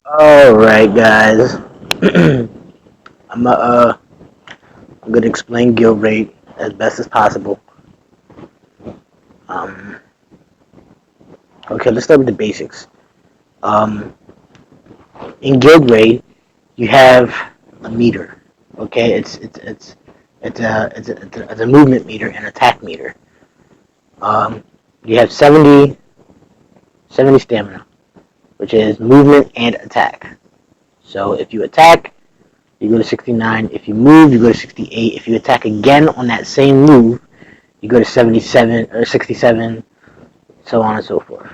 All right, guys. I'm I'm gonna explain guild raid as best as possible. Um, okay, let's start with the basics. Um, in guild raid, you have a meter. Okay, it's a movement meter and attack meter. Um, you have 70 stamina, which is movement and attack. So if you attack, you go to 69. If you move, you go to 68. If you attack again on that same move, you go to 77 or 67, so on and so forth.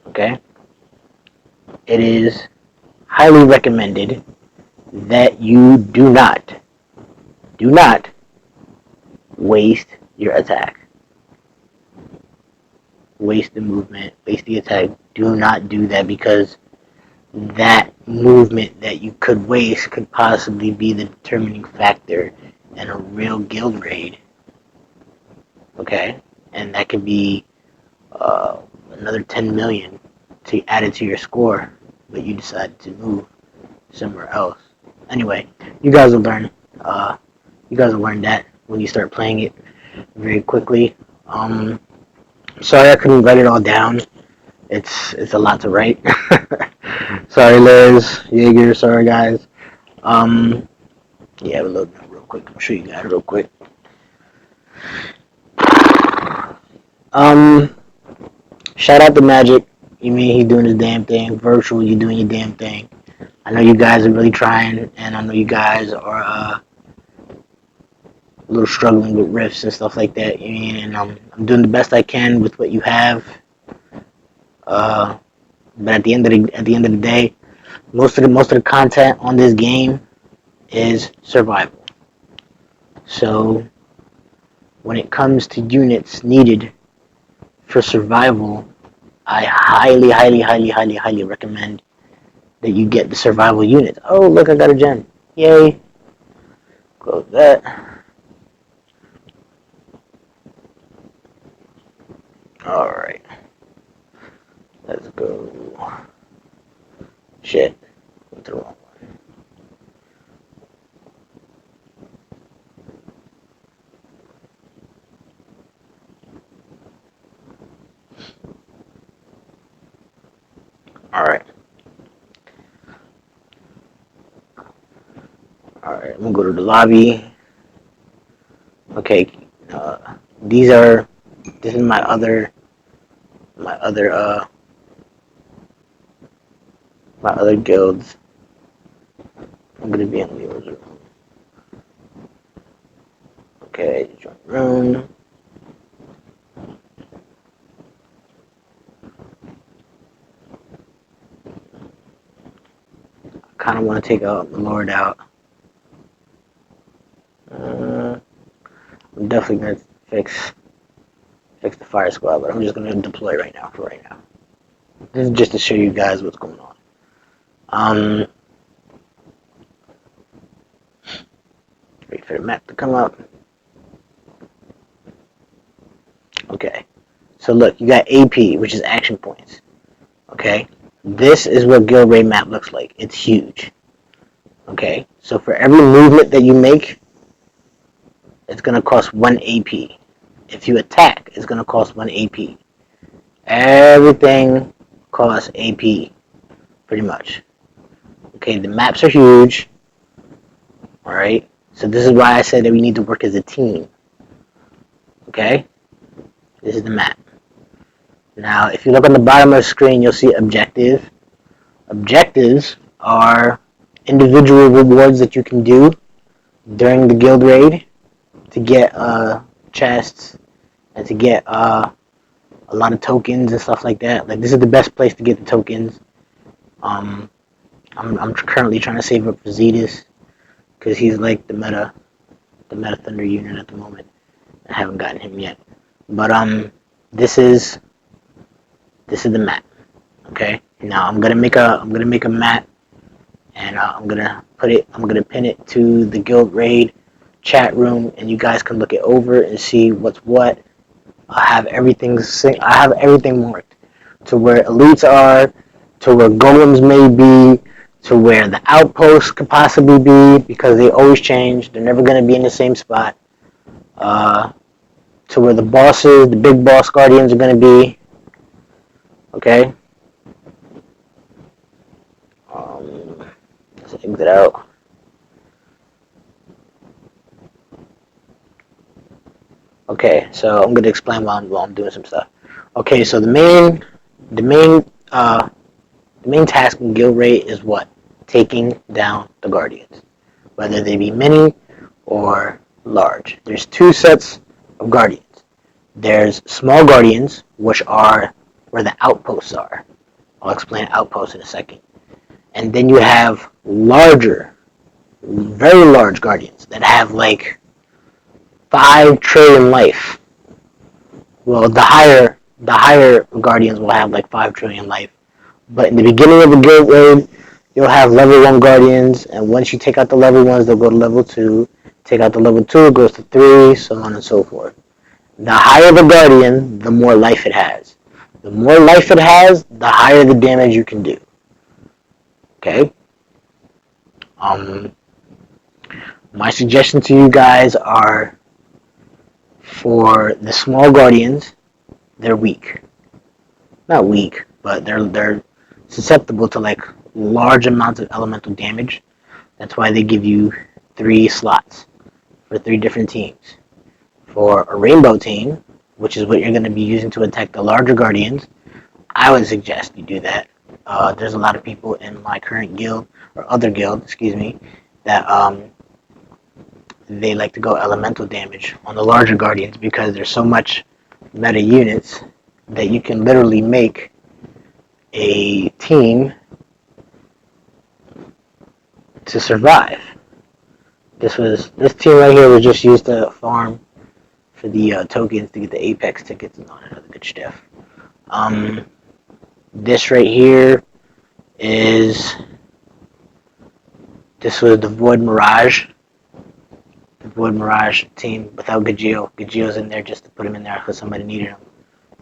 Okay? It is highly recommended that you do not waste your attack. Waste the movement, waste the attack. Do not do that because that movement that you could waste could possibly be the determining factor in a real guild raid. Okay? And that could be another 10 million to add it to your score, but you decided to move somewhere else. Anyway, you guys will learn. You guys will learn that when you start playing it very quickly. Sorry I couldn't write it all down. It's a lot to write. Sorry, Liz, Jaeger. Sorry, guys. Um, yeah, we'll load it real quick. I'll show you guys real quick. Um, Shout out to Magic. You mean he's doing his damn thing. Virtual, you doing your damn thing. I know you guys are really trying, and I know you guys are a little struggling with rifts and stuff like that. You mean, and I'm doing the best I can with what you have. Uh, but at the end of the day, most of the content on this game is survival. So when it comes to units needed for survival, I highly recommend that you get the survival units. Oh, look, I got a gem. Yay. Close that. Alright. Let's go. Shit. Went the wrong one. Alright. Alright, I'm gonna go to the lobby. Okay. These are this is my other my other guilds. I'm gonna be in Leo's room. Okay, join room. Kind of want to take out the Lord out. I'm definitely gonna fix the fire squad, but I'm just gonna deploy right now for right now. This is just to show you guys what's going on. Wait for the map to come up. Okay. So look, you got AP, which is action points. Okay. This is what Guild Raid map looks like. It's huge. Okay. So for every movement that you make, it's gonna cost 1 AP. If you attack, it's gonna cost 1 AP. Everything costs AP, pretty much. Okay, the maps are huge. Alright? So this is why I said that we need to work as a team. Okay? This is the map. Now, if you look on the bottom of the screen, you'll see objective. Objectives are individual rewards that you can do during the guild raid to get chests and to get a lot of tokens and stuff like that. Like, this is the best place to get the tokens. I'm currently trying to save up for Zetus because he's like the meta Thunder unit at the moment. I haven't gotten him yet, but this is the map. Okay, now I'm gonna make a map, and I'm gonna pin it to the guild raid chat room, and you guys can look it over and see what's what. I have everything marked to where elites are, to where golems may be, to where the outposts could possibly be, because they always change. They're never going to be in the same spot. To where the bosses, the big boss guardians are going to be. Okay. Let's exit out. Okay, so I'm going to explain while I'm doing some stuff. Okay, so the main task in Guild Raid is what? Taking down the guardians, whether they be mini or large. There's two sets of guardians. There's small guardians, which are where the outposts are. I'll explain outposts in a second. And then you have larger, very large guardians that have like 5 trillion life. Well, the higher guardians will have like 5 trillion life. But in the beginning of the Guild Raid, you'll have level 1 guardians, and once you take out the level 1s, they'll go to level 2. Take out the level 2, it goes to 3, so on and so forth. The higher the guardian, the more life it has. The more life it has, the higher the damage you can do. Okay? My suggestion to you guys are, for the small guardians, they're weak. Not weak, but they're susceptible to like large amounts of elemental damage. That's why they give you 3 slots for 3 different teams. For a rainbow team, which is what you're going to be using to attack the larger guardians, I would suggest you do that. There's a lot of people in my current guild, or other guild, excuse me, that they like to go elemental damage on the larger guardians, because there's so much meta units that you can literally make a team to survive. This team right here was just used to farm for the tokens to get the Apex tickets and all that other good stuff. This right here this was the Void Mirage. The Void Mirage team without Gajeel. Gajeel's in there just to put him in there because somebody needed him.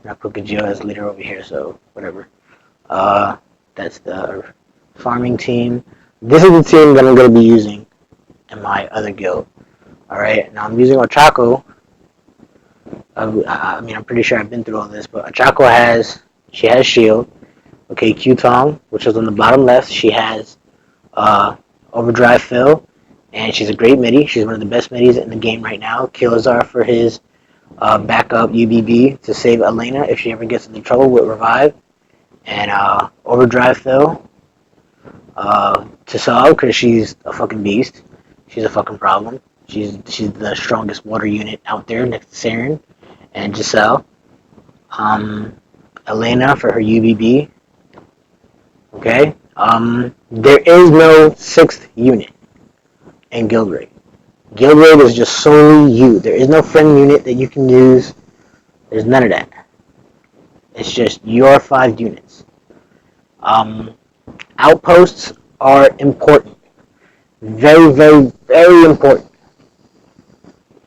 And I put Gajeel as leader over here, so whatever. That's the farming team. This is the team that I'm going to be using in my other guild. Alright, now I'm using Ochako. I mean, I'm pretty sure I've been through all this, but Ochako has shield. Okay, Qtong, which is on the bottom left, she has overdrive fill, and she's a great midi. She's one of the best midis in the game right now. Killazar for his backup UBB to save Elena if she ever gets into trouble with revive, and overdrive fill to Saw, because she's a fucking beast. She's a fucking problem. She's the strongest water unit out there next to Saren and Giselle. Elena for her UBB. Okay. There is no 6th unit in Guild Raid. Guild Raid is just solely you. There is no friend unit that you can use. There's none of that. It's just your 5 units. Outposts are important. Very, very, very important.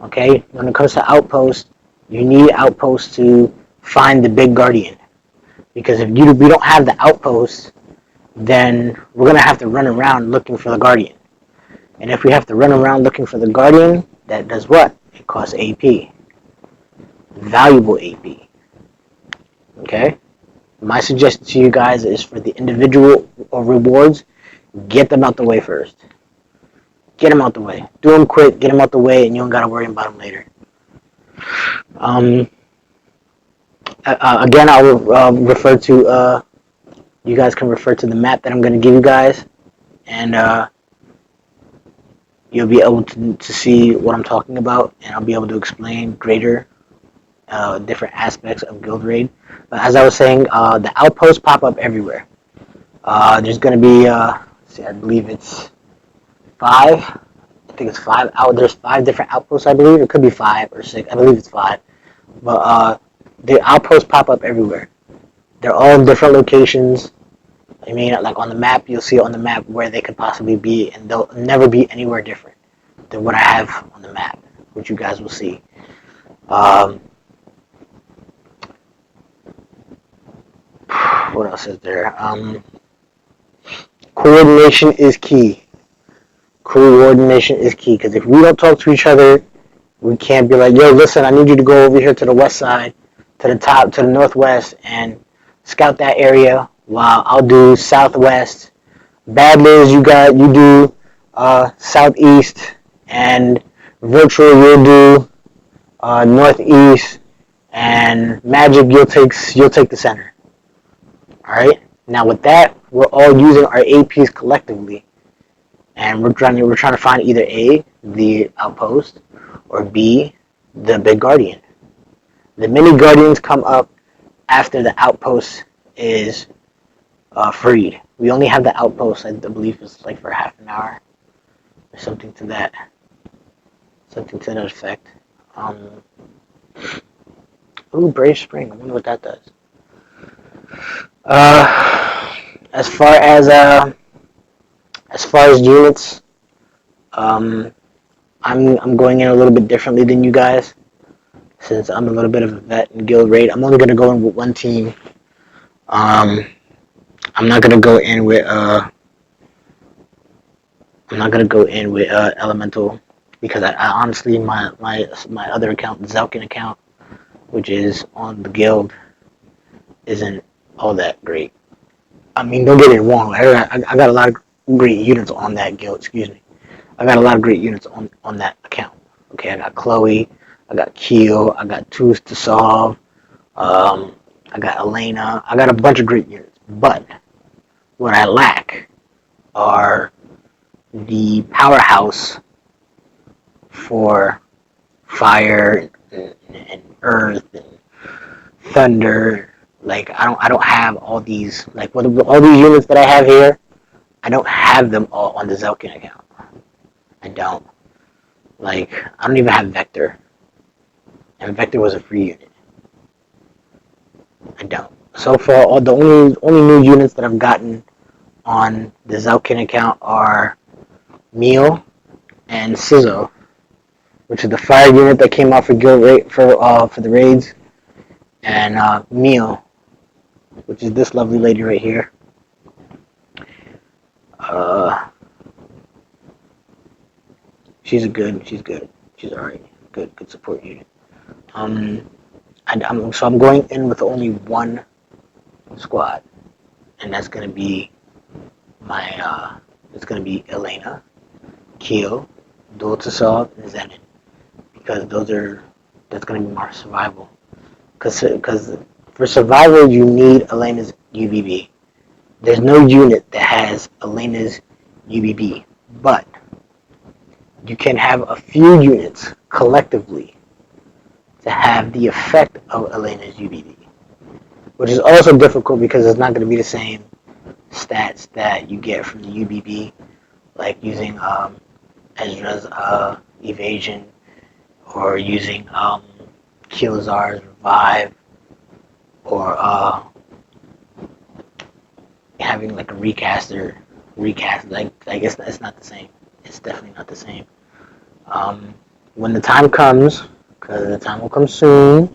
Okay? When it comes to outposts, you need outposts to find the big guardian. Because if we don't have the outposts, then we're going to have to run around looking for the guardian. And if we have to run around looking for the guardian, that does what? It costs AP. Valuable AP. Okay? My suggestion to you guys is, for the individual rewards, get them out the way first. Get them out the way. Do them quick, get them out the way, and you don't got to worry about them later. Again, I will refer to, you guys can refer to the map that I'm going to give you guys, and you'll be able to see what I'm talking about, and I'll be able to explain greater different aspects of Guild Raid. But as I was saying, the outposts pop up everywhere. There's going to be, I believe it's 5. I think it's 5. There's 5 different outposts, I believe. It could be 5 or 6. I believe it's 5. But the outposts pop up everywhere. They're all in different locations. I mean, like on the map, you'll see on the map where they could possibly be, and they'll never be anywhere different than what I have on the map, which you guys will see. What else is there? coordination is key. Coordination is key, because if we don't talk to each other, we can't be like, yo, listen, I need you to go over here to the west side, to the top, to the northwest, and scout that area while I'll do southwest. Bad Liz, you do southeast, and virtual you'll do northeast, and magic you'll take the center. All right. Now with that, we're all using our APs collectively, and we're trying to find either A, the outpost, or B, the big guardian. The mini guardians come up after the outpost is freed. We only have the outpost, I believe, it's like for half an hour or something to that effect. Ooh, Brave Spring. I wonder what that does. As far as units, I'm going in a little bit differently than you guys, since I'm a little bit of a vet in guild raid. I'm only gonna go in with one team. I'm not gonna go in with elemental, because I honestly my other account, the Zelkin account, which is on the guild, isn't all that great. I mean, don't get me wrong. I got a lot of great units on that guild. Excuse me. I got a lot of great units on that account. Okay, I got Chloe, I got Keel, I got Tooth to Solve, I got Elena. I got a bunch of great units. But what I lack are the powerhouse for fire and earth and thunder. Like I don't have all these, like all these units that I have here. I don't have them all on the Zelkin account. I don't. Like, I don't even have Vector, and Vector was a free unit. I don't. So far, all the only new units that I've gotten on the Zelkin account are Meal and Sizzo, which is the fire unit that came out for guild raid for the raids, and Meal, which is this lovely lady right here. She's good. She's alright. Good support unit. I'm going in with only one squad, and that's gonna be it's gonna be Elena, Keel, Dulcesol, and Zenin, because that's gonna be more survival. Because for survival you need Elena's UBB. There's no unit that has Elena's UBB, but you can have a few units collectively to have the effect of Elena's UBB, which is also difficult because it's not going to be the same stats that you get from the UBB, like using Ezra's evasion, or using Kilzar's revive, or having like a recast. Like, I guess it's not the same. It's definitely not the same. When the time comes, because the time will come soon,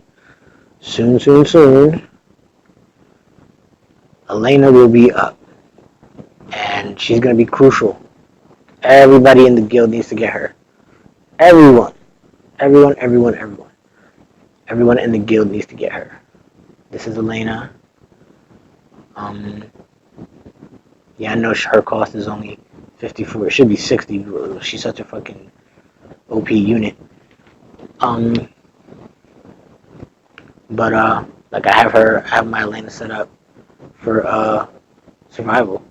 Elena will be up, and she's going to be crucial. Everybody in the guild needs to get her. Everyone in the guild needs to get her. This is Elena. Yeah, I know her cost is only 54. It should be 60. She's such a fucking OP unit. But like I have my Elena set up for survival,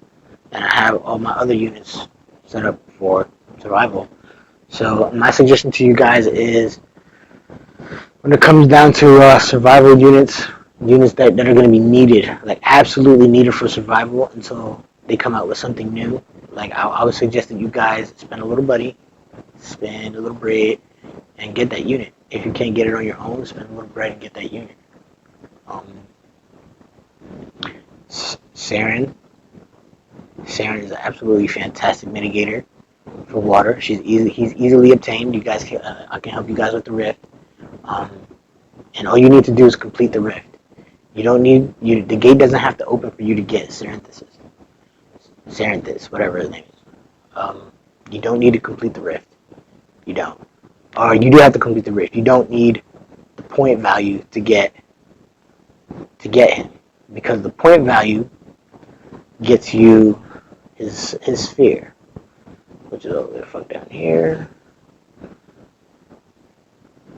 and I have all my other units set up for survival. So my suggestion to you guys is, when it comes down to survival units that are going to be needed, like absolutely needed for survival until they come out with something new, like I would suggest that you guys spend a little money, spend a little bread, and get that unit. If you can't get it on your own, spend a little bread and get that unit. Saren is an absolutely fantastic mitigator for water. He's easily obtained. You guys, I can help you guys with the rift. And all you need to do is complete the rift. The gate doesn't have to open for you to get Serenthesis. Xanthus, whatever his name is. You don't need to complete the rift. You don't. Or you do have to complete the rift. You don't need the point value to get him, because the point value gets you his sphere, which is over the fuck down here,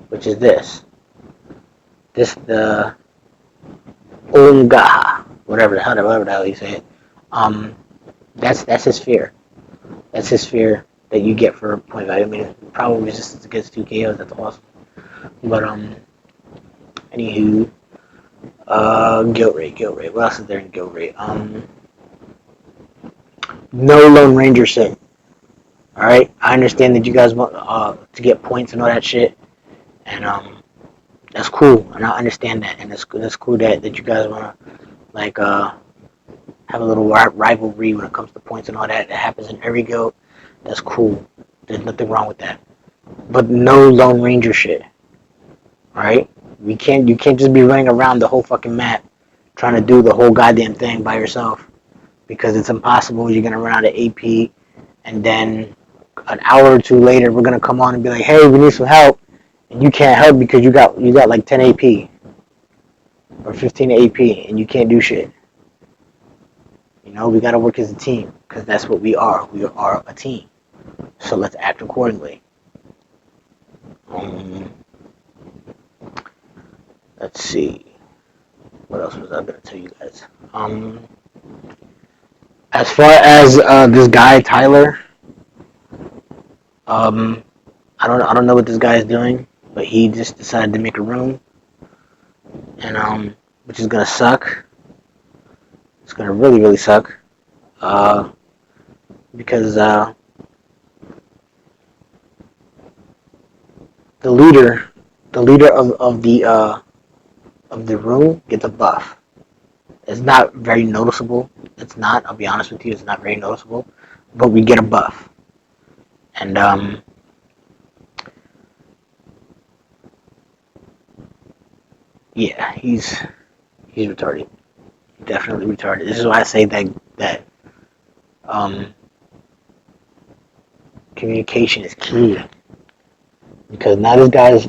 which is this the Ungaha, whatever the hell you say it. That's his sphere. That's his sphere that you get for point value. I mean, probably resistance against 2 KOs. That's awesome. But anywho, guild rate. What else is there in guild rate? No Lone Ranger sim. All right, I understand that you guys want to get points and all that shit, and that's cool, and I understand that, and that's cool that you guys want to like have a little rivalry when it comes to points and all that. That happens in every guild. That's cool. There's nothing wrong with that. But no Lone Ranger shit. Alright? You can't just be running around the whole fucking map trying to do the whole goddamn thing by yourself. Because it's impossible. You're gonna run out of AP, and then an hour or two later we're gonna come on and be like, hey, we need some help, and you can't help because you got like 10 AP or 15 AP and you can't do shit. You know, we gotta work as a team, because that's what we are. We are a team. So let's act accordingly. Let's see. What else was I gonna tell you guys? As far as this guy Tyler, I don't know what this guy is doing, but he just decided to make a room, and which is gonna suck. It's gonna really suck, because the leader of the room gets a buff. It's not very noticeable. It's not. I'll be honest with you. It's not very noticeable, but we get a buff, and yeah, he's retarded. Definitely retarded. This is why I say that communication is key, because now this guy is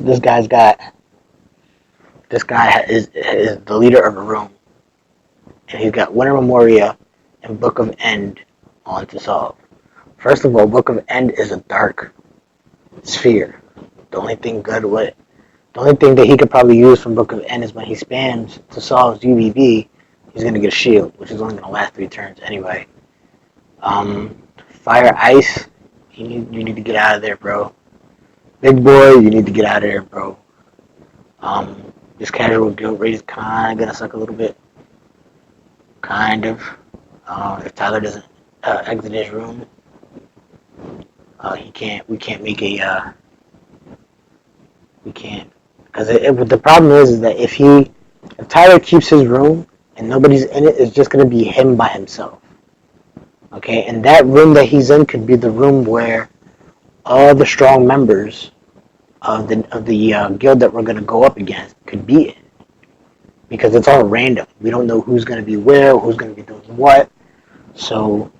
the leader of a room, and he's got Winter Memoria and Book of End on to solve. First of all, Book of End is a dark sphere. The only thing that he could probably use from Book of End is when he spams to solve UVB, he's going to get a shield, which is only going to last 3 turns anyway. Fire Ice, you need to get out of there, bro. Big Boy, you need to get out of there, bro. This casual guild rate is kind of going to suck a little bit. Kind of. If Tyler doesn't exit his room, we can't make a, we can't. Because the problem is that if Tyler keeps his room and nobody's in it, it's just going to be him by himself. Okay, and that room that he's in could be the room where all the strong members of the guild that we're going to go up against could be in. Because it's all random. We don't know who's going to be where, who's going to be doing what. So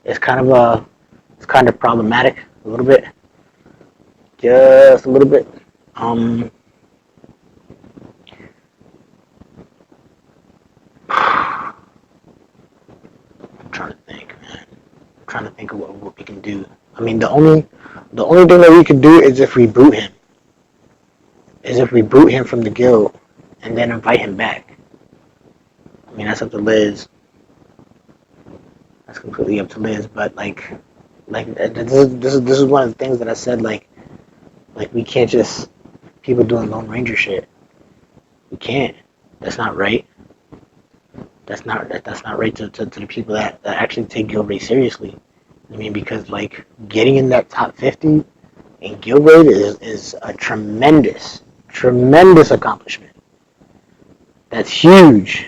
it's kind of problematic a little bit. Just a little bit. I'm trying to think, man. I'm trying to think of what we can do. I mean, the only thing that we could do is if we boot him. From the guild and then invite him back. I mean, that's up to Liz. That's completely up to Liz. But like this is one of the things that I said. Like we can't just people doing Lone Ranger shit. We can't. That's not right. That's not right to the people that actually take guild raid seriously. I mean, because like getting in that top 50 in guild raid is a tremendous accomplishment. That's huge.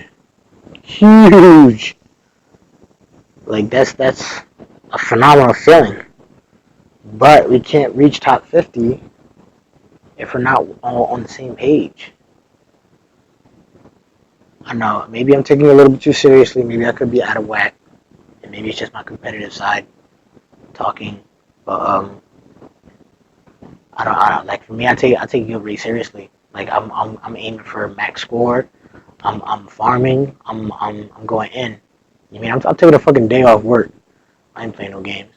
Like that's a phenomenal feeling. But we can't reach top 50 if we're not all on the same page. I know, maybe I'm taking it a little bit too seriously. Maybe I could be out of whack. And maybe it's just my competitive side talking, but I don't like for me. I take Gilbert seriously. Like I'm aiming for max score. I'm farming. I'm going in. You mean I'm taking a fucking day off work. I ain't playing no games.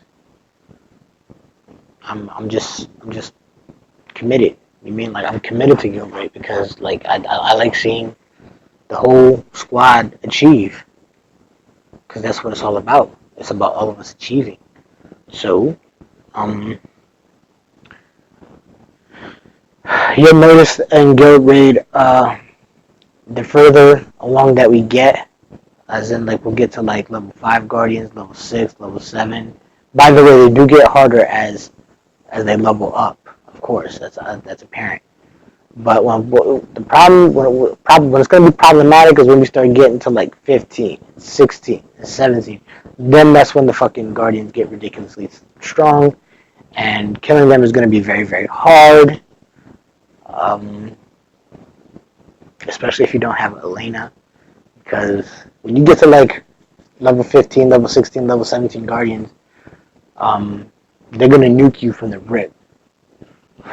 I'm just committed. You mean like I'm committed to Gilbert because like I like seeing the whole squad achieve because that's what it's all about. It's about all of us achieving. So you'll notice in Guild Raid, the further along that we get, as in like we'll get to like level 5 Guardians, level 6, level 7. By the way, they do get harder as they level up. Of course, that's apparent. But the problem when it's going to be problematic is when we start getting to like 15, 16, 17. Then that's when the fucking Guardians get ridiculously strong, and killing them is going to be very, very hard. Um, Especially if you don't have Elena, because when you get to like level 15, level 16, level 17 Guardians, they're going to nuke you from the rip.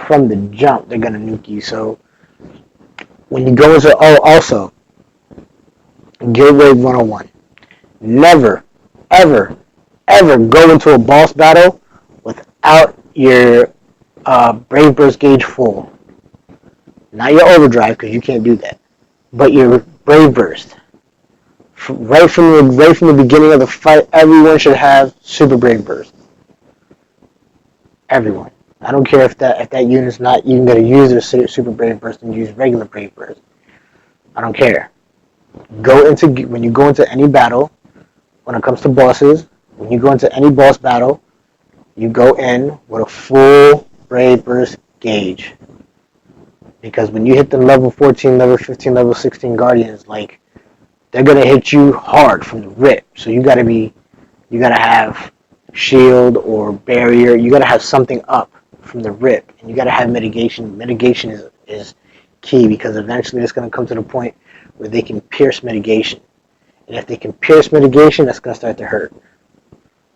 From the jump, they're going to nuke you. So when you go into, also, Guild Raid 101, never, ever, ever go into a boss battle without your Brave Burst gauge full. Not your overdrive, because you can't do that, but your Brave Burst. Right from the beginning of the fight, everyone should have Super Brave Burst. Everyone. I don't care if that unit's not even going to use their Super Brave Burst and use regular Brave Burst. I don't care. When you go into any battle, when it comes to bosses, when you go into any boss battle, you go in with a full Brave Burst gauge. Because when you hit the level 14, level 15, level 16 Guardians, like, they're gonna hit you hard from the rip. So you gotta have shield or barrier. You gotta have something up from the rip, and you gotta have mitigation. Mitigation is key because eventually it's gonna come to the point where they can pierce mitigation, and if they can pierce mitigation, that's gonna start to hurt.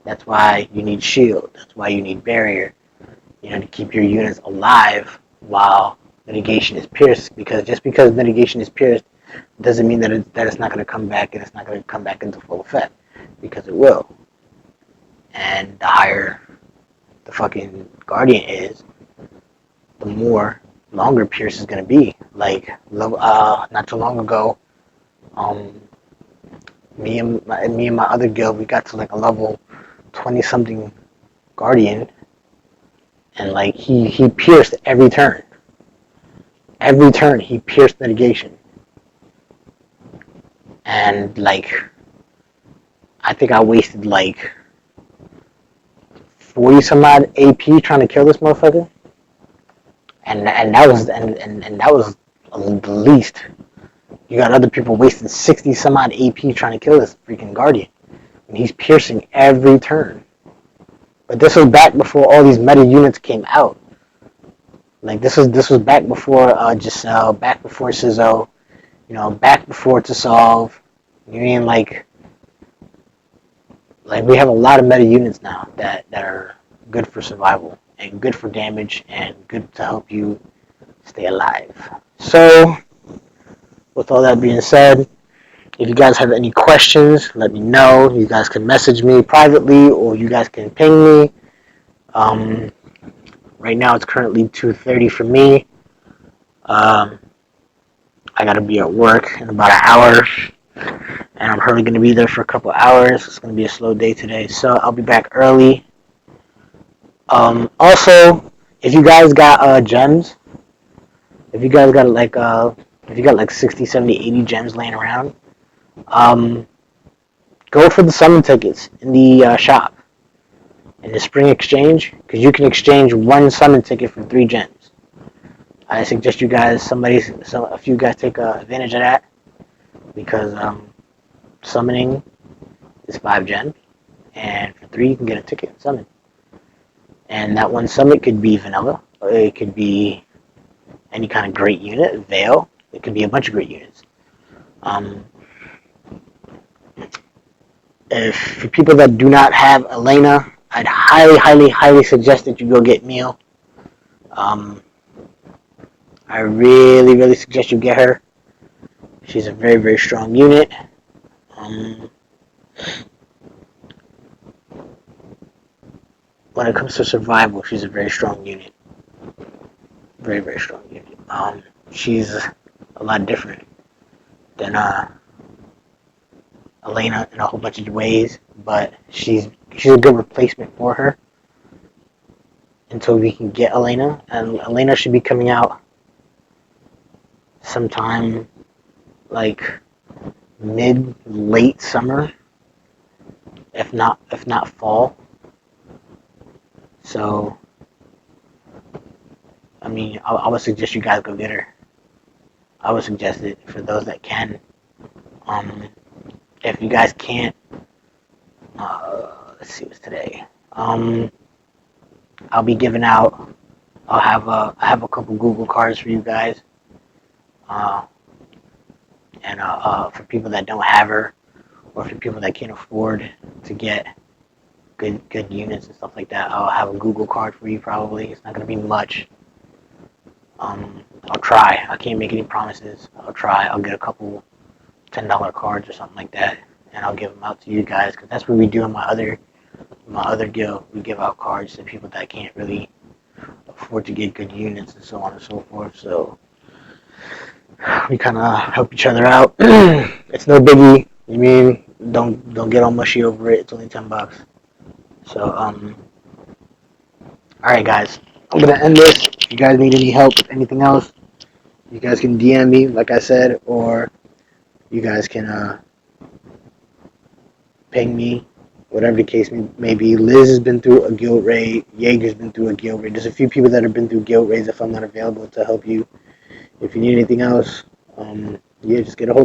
That's why you need shield. That's why you need barrier. To keep your units alive while mitigation is pierced. Because just because mitigation is pierced doesn't mean that it's not going to come back and it's not going to come back into full effect, because it will. And the higher the fucking Guardian is, the longer Pierce is going to be. Like, not too long ago, me and my other guild, we got to like a level 20 something Guardian, and like he pierced every turn. Every turn he pierced mitigation. And like, I think I wasted like 40 some odd AP trying to kill this motherfucker. And that was the least. You got other people wasting 60 some odd AP trying to kill this freaking Guardian. And he's piercing every turn. But this was back before all these meta units came out. Like, this was back before Giselle, back before Sizzo, back before To Solve. You mean like we have a lot of meta units now that are good for survival and good for damage and good to help you stay alive. So, with all that being said, if you guys have any questions, let me know. You guys can message me privately or you guys can ping me. Right now it's currently 2:30 for me. I gotta be at work in about an hour, and I'm probably gonna be there for a couple hours. It's gonna be a slow day today, so I'll be back early. Also, if you guys got gems, if you guys got like 60, 70, 80 gems laying around, go for the summon tickets in the shop. In the spring exchange, because you can exchange one summon ticket for 3 gems. I suggest you guys, a few guys take advantage of that, because summoning is 5 gems, and for 3 you can get a ticket summon. And that one summon could be vanilla, or it could be any kind of great unit, Veil. It could be a bunch of great units. If for people that do not have Elena, I'd highly, highly, highly suggest that you go get Neil. Um, I really, really suggest you get her. She's a very, very strong unit. Um, when it comes to survival, she's a very strong unit. Very, very strong unit. She's a lot different than Elena in a whole bunch of ways, but she's a good replacement for her until we can get Elena. And Elena should be coming out sometime like mid late summer, if not fall. So I mean, I would suggest you guys go get her. I would suggest it for those that can. Um, if you guys can't, let's see what's today. I'll be giving out. I have a couple Google cards for you guys, uh, and for people that don't have her, or for people that can't afford to get good units and stuff like that. I'll have a Google card for you. Probably it's not gonna be much. I'll try. I can't make any promises. I'll try. I'll get a couple $10 cards or something like that, and I'll give them out to you guys because that's what we do in my other guild. We give out cards to people that can't really afford to get good units and so on and so forth. So we kind of help each other out. It's no biggie. You mean don't get all mushy over it. It's only $10. So all right, guys. I'm gonna end this. If you guys need any help with anything else, you guys can DM me, like I said, or you guys can ping me, whatever the case may be. Liz has been through a guild raid. Jaeger's been through a guild raid. There's a few people that have been through guild raids if I'm not available to help you. If you need anything else, yeah, just get a hold